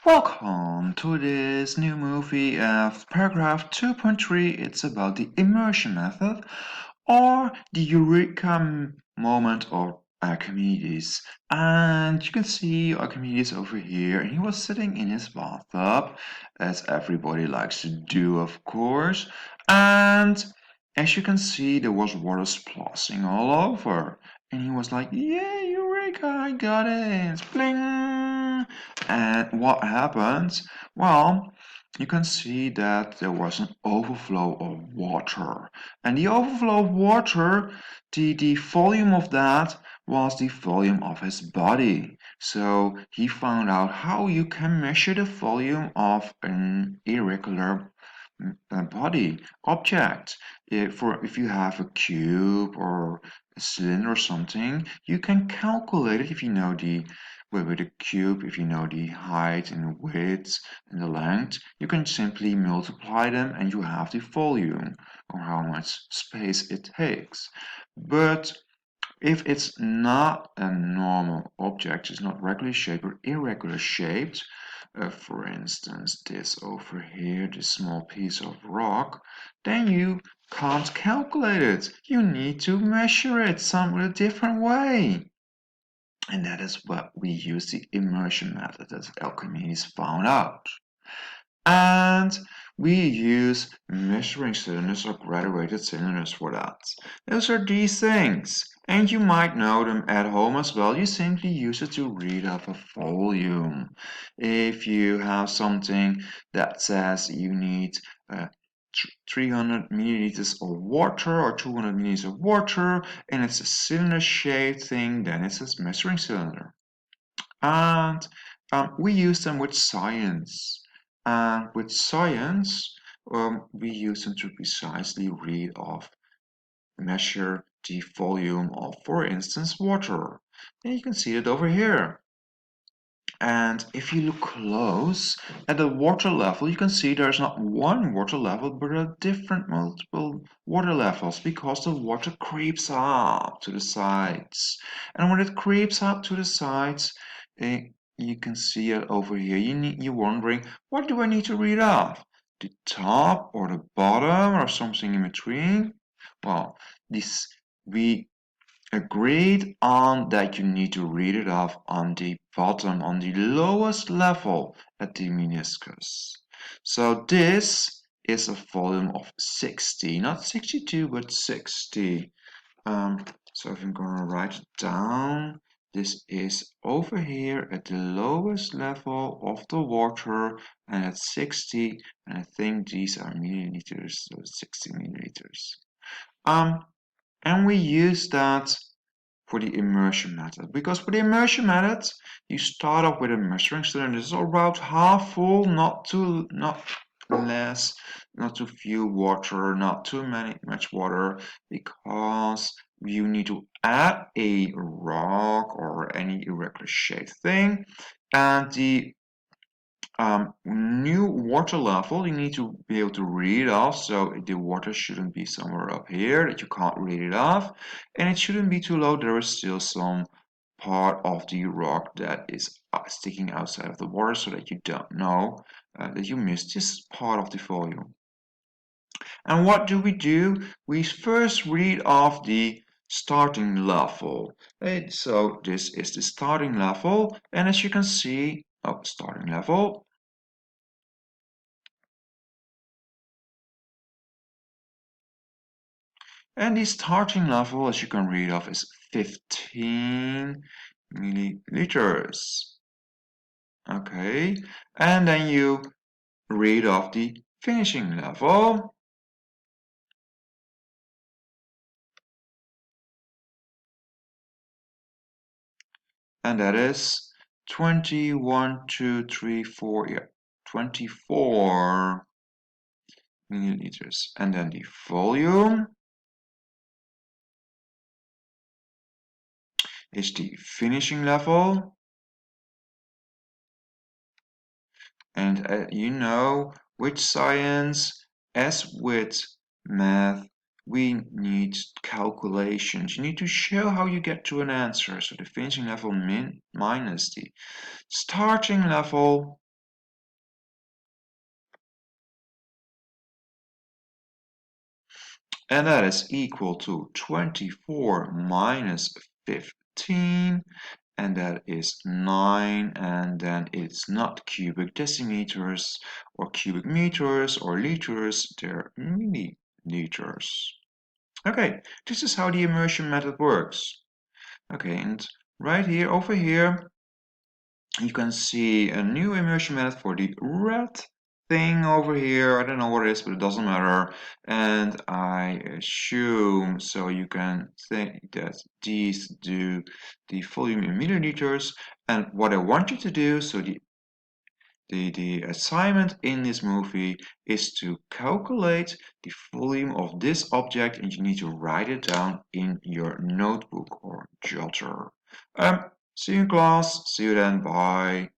Welcome to this new movie of paragraph 2.3. It's about the immersion method or the eureka moment of Archimedes. And you can see Archimedes over here, and he was sitting in his bathtub, as everybody likes to do, of course. And as you can see, there was water splashing all over. And he was like, "Yeah, eureka, I got it! Bling!" And what happened? Well, you can see that there was an overflow of water. And the overflow of water, the volume of that was the volume of his body. So he found out how you can measure the volume of an irregular body object. If you have a cube or a cylinder or something, you can calculate it if you know with a cube, if you know the height and the width and the length, you can simply multiply them and you have the volume or how much space it takes. But if it's not a normal object, it's not regularly shaped or irregular shaped, for instance, this over here, this small piece of rock, then you can't calculate it. You need to measure it some a different way. And that is what we use the immersion method that Archimedes found out. And we use measuring cylinders or graduated cylinders for that. Those are these things. And you might know them at home as well. You simply use it to read off a volume. If you have something that says you need 300 milliliters of water or 200 milliliters of water and it's a cylinder shaped thing, then it's a measuring cylinder. And we use them with science. And with science, we use them to precisely read off, measure the volume of, for instance, water. And you can see it over here. And if you look close at the water level, you can see there's not one water level, but a different multiple water levels because the water creeps up to the sides. And when it creeps up to the sides, you can see it over here. You're wondering, what do I need to read off? The top or the bottom or something in between? Well, we agreed on that you need to read it off on the bottom, on the lowest level at the meniscus. So this is a volume of 60, not 62, but 60. So if I'm going to write it down, this is over here at the lowest level of the water and at 60, and I think these are milliliters, so 60 milliliters. And we use that for the immersion method, because for the immersion method, you start off with a measuring cylinder. It's about half full, not less, not too few water, not too much water, because you need to add a rock or any irregular shaped thing, and the new water level you need to be able to read off, so the water shouldn't be somewhere up here that you can't read it off, and it shouldn't be too low. There is still some part of the rock that is sticking outside of the water, so that you don't know that you missed this part of the volume. And what do? We first read off the starting level. So this is the starting level, and as you can see, starting level. And the starting level, as you can read off, is 15 milliliters. Okay, and then you read off the finishing level. And that is 21, 2, 3, 4, yeah, 24 milliliters. And then the volume is the finishing level. And you know, with science, as with math, we need calculations. You need to show how you get to an answer. So the finishing level minus the starting level. and that is equal to 24 minus 15, and that is 9, and then it's not cubic decimeters or cubic meters or liters, they're milliliters. Okay, this is how the immersion method works. Okay, and right here, over here, you can see a new immersion method for the red thing over here. I don't know what it is, but it doesn't matter. And I assume, so you can think that these do the volume in milliliters. And what I want you to do, so the assignment in this movie is to calculate the volume of this object, and you need to write it down in your notebook or jotter. See you in class. See you then. Bye.